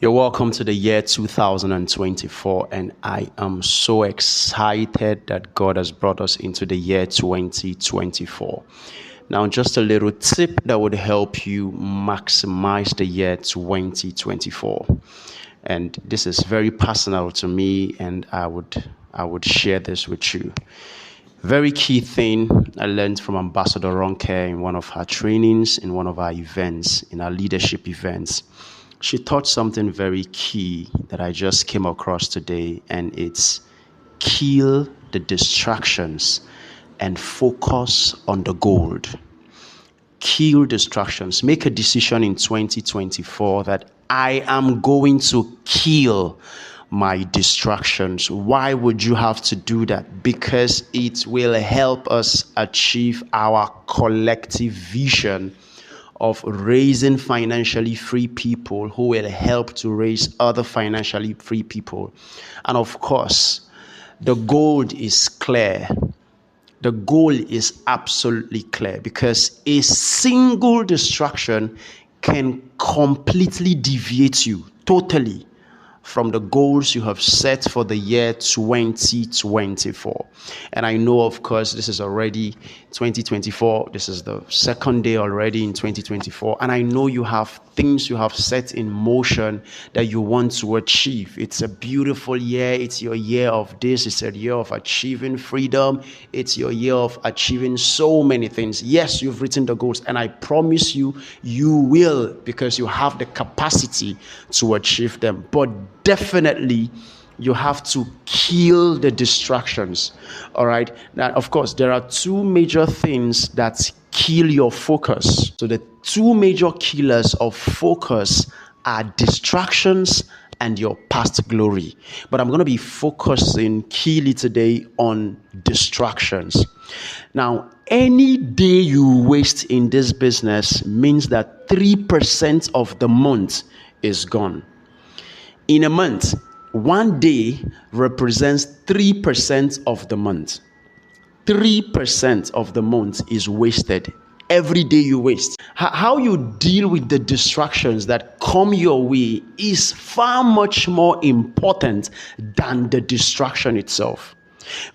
You're welcome to the year 2024, and I am so excited that God has brought us into the year 2024. Now, just a little tip that would help you maximize the year 2024. And this is very personal to me, and I would share this with you. Very key thing I learned from Ambassador Ronke in one of her trainings, in one of our events, in our leadership events. She taught something very key that I just came across today, and it's kill the distractions and focus on the gold. Kill distractions. Make a decision in 2024 that I am going to kill my distractions. Why would you have to do that? Because it will help us achieve our collective vision of raising financially free people who will help to raise other financially free people. And of course, the goal is clear. The goal is absolutely clear because a single distraction can completely deviate you totally from the goals you have set for the year 2024. And I know, of course, this is already 2024. This is the second day already in 2024. And I know you have things you have set in motion that you want to achieve. It's a beautiful year. It's your year of this. It's a year of achieving freedom. It's your year of achieving so many things. Yes, you've written the goals, and I promise you, you will, because you have the capacity to achieve them. But definitely, you have to kill the distractions. All right. Now, of course, there are two major things that kill your focus. So the two major killers of focus are distractions and your past glory. But I'm going to be focusing keenly today on distractions. Now, any day you waste in this business means that 3% of the month is gone. In a month, one day represents 3% of the month. 3% of the month is wasted. Every day you waste. How you deal with the distractions that come your way is far much more important than the distraction itself.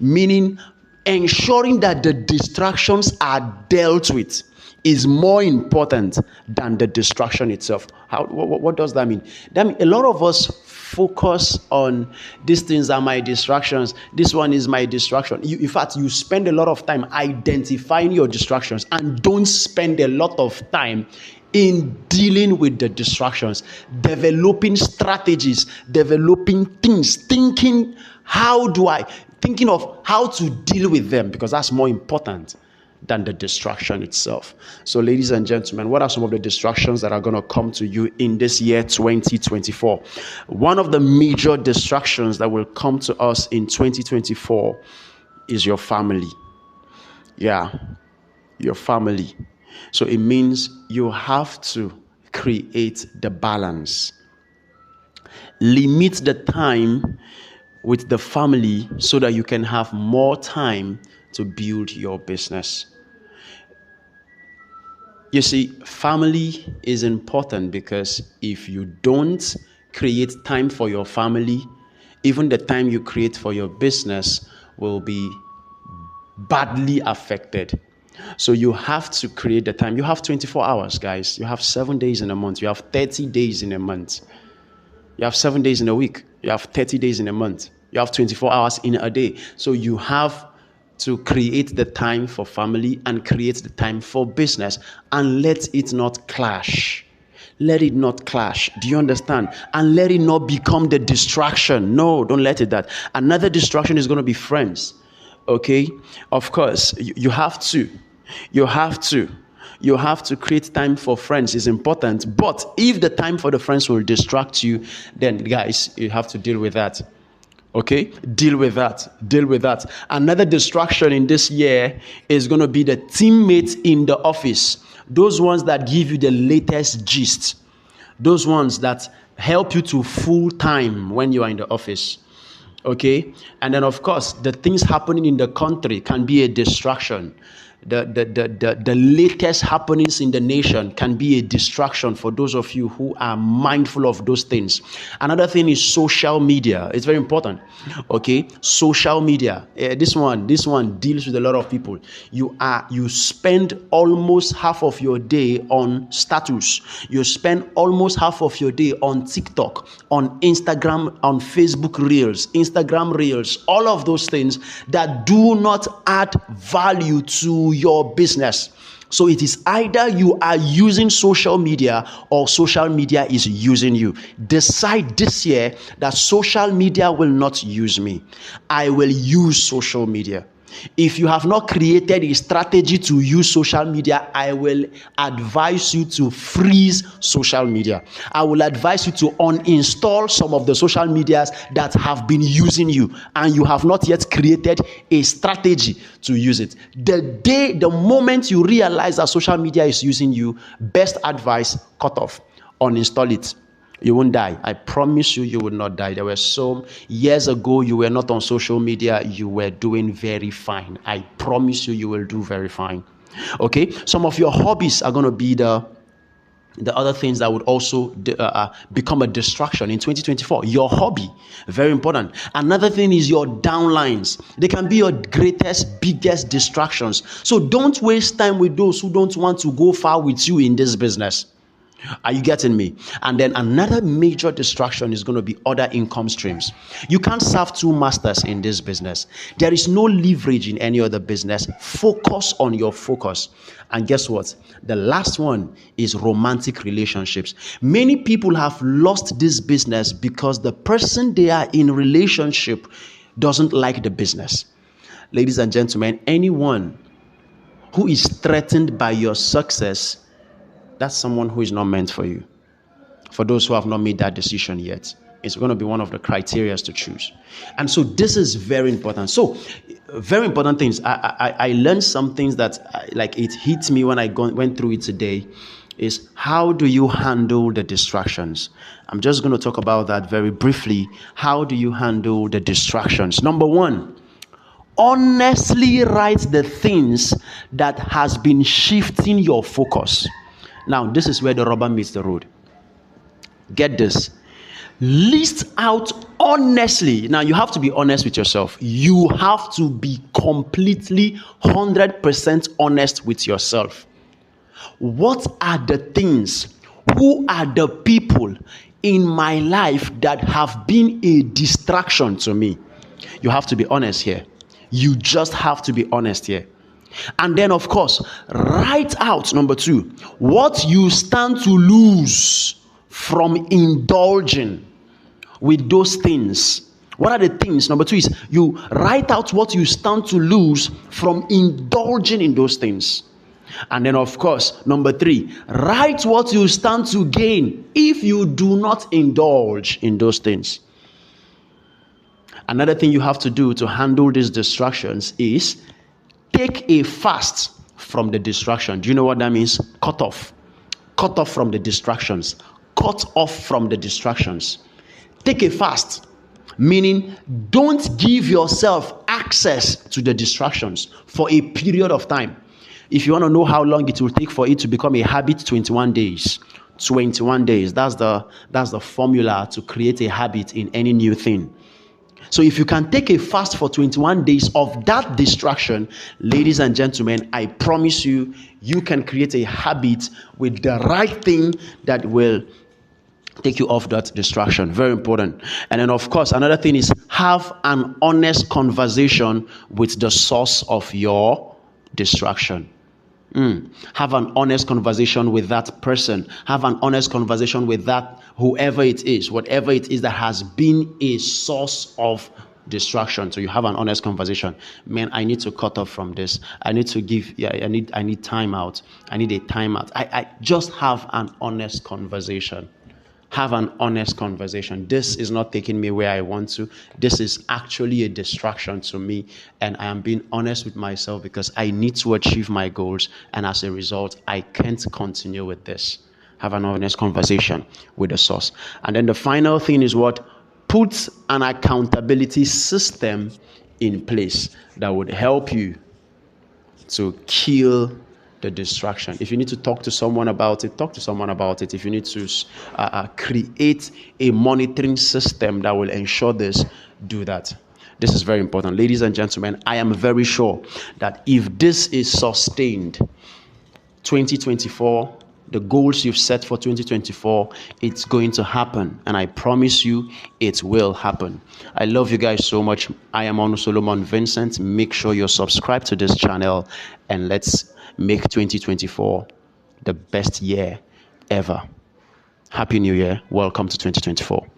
Meaning, ensuring that the distractions are dealt with is more important than the distraction itself. What does that mean? That means a lot of us focus on these things are my distractions. This one is my distraction. In fact, you spend a lot of time identifying your distractions and don't spend a lot of time in dealing with the distractions, developing strategies, developing things, thinking of how to deal with them, because that's more important than the distraction itself. So, ladies and gentlemen, what are some of the distractions that are going to come to you in this year 2024? One of the major distractions that will come to us in 2024 is your family. Yeah, your family. So it means you have to create the balance. Limit the time with the family so that you can have more time to build your business. You see, family is important because if you don't create time for your family, even the time you create for your business will be badly affected. So you have to create the time. You have 24 hours, guys. You have 7 days in a month. You have 30 days in a month. You have 7 days in a week. You have 30 days in a month. You have 24 hours in a day. So you have to create the time for family and create the time for business, and let it not clash. Let it not clash. Do you understand? And let it not become the distraction. No, don't let it that. Another distraction is going to be friends. Okay? Of course, you have to. You have to create time for friends. It's important. But if the time for the friends will distract you, then guys, you have to deal with that. Okay, deal with that. Another distraction in this year is going to be the teammates in the office. Those ones that give you the latest gist. Those ones that help you to full time when you are in the office. Okay, and then of course, the things happening in the country can be a distraction. the latest happenings in the nation can be a distraction for those of you who are mindful of those things. Another thing is social media. It's very important. Okay, social media. This one deals with a lot of people. You spend almost half of your day on status. You spend almost half of your day on TikTok, on Instagram, on Facebook Reels, Instagram Reels, all of those things that do not add value to your business. So it is either you are using social media or social media is using you. Decide this year that social media will not use me. I will use social media. If you have not created a strategy to use social media, I will advise you to freeze social media. I will advise you to uninstall some of the social medias that have been using you and you have not yet created a strategy to use it. The moment you realize that social media is using you, best advice, cut off, uninstall it. You won't die. I promise you, you will not die. There were some years ago, you were not on social media. You were doing very fine. I promise you, you will do very fine. Okay? Some of your hobbies are going to be the other things that would also become a distraction in 2024. Your hobby, very important. Another thing is your downlines. They can be your greatest, biggest distractions. So don't waste time with those who don't want to go far with you in this business. Are you getting me? And then another major distraction is going to be other income streams. You can't serve two masters in this business. There is no leverage in any other business. Focus on your focus. And guess what? The last one is romantic relationships. Many people have lost this business because the person they are in relationship doesn't like the business. Ladies and gentlemen, anyone who is threatened by your success, that's someone who is not meant for you. For those who have not made that decision yet, it's going to be one of the criteria to choose. And so this is very important. So very important things. I learned some things that like it hit me when I went through it today is how do you handle the distractions? I'm just going to talk about that very briefly. How do you handle the distractions? Number one, honestly write the things that has been shifting your focus. Now, this is where the rubber meets the road. Get this. List out honestly. Now, you have to be honest with yourself. You have to be completely 100% honest with yourself. What are the things? Who are the people in my life that have been a distraction to me? You have to be honest here. You just have to be honest here. And then, of course, write out, number two, what you stand to lose from indulging with those things. What are the things? Number two is you write out what you stand to lose from indulging in those things. And then, of course, number three, write what you stand to gain if you do not indulge in those things. Another thing you have to do to handle these distractions is take a fast from the distraction. Do you know what that means? Cut off. Cut off from the distractions. Cut off from the distractions. Take a fast, meaning don't give yourself access to the distractions for a period of time. If you want to know how long it will take for it to become a habit, 21 days. 21 days. That's the formula to create a habit in any new thing. So if you can take a fast for 21 days of that distraction, ladies and gentlemen, I promise you, you can create a habit with the right thing that will take you off that distraction. Very important. And then, of course, another thing is have an honest conversation with the source of your distraction. Have an honest conversation with that person. Have an honest conversation with that, whoever it is, whatever it is that has been a source of distraction. So you have an honest conversation. Man, I need to cut off from this. I need to I need time out. I need a time out. I just have an honest conversation. Have an honest conversation. This is not taking me where I want to. This is actually a distraction to me. And I am being honest with myself because I need to achieve my goals. And as a result, I can't continue with this. Have an honest conversation with the source. And then the final thing is what? Put an accountability system in place that would help you to kill the distraction. If you need to talk to someone about it, talk to someone about it. If you need to create a monitoring system that will ensure this, do that. This is very important. Ladies and gentlemen, I am very sure that if this is sustained, 2024, the goals you've set for 2024, it's going to happen. And I promise you, it will happen. I love you guys so much. I am Onu Solomon Vincent. Make sure you're subscribed to this channel, and let's make 2024 the best year ever. Happy New Year. Welcome to 2024.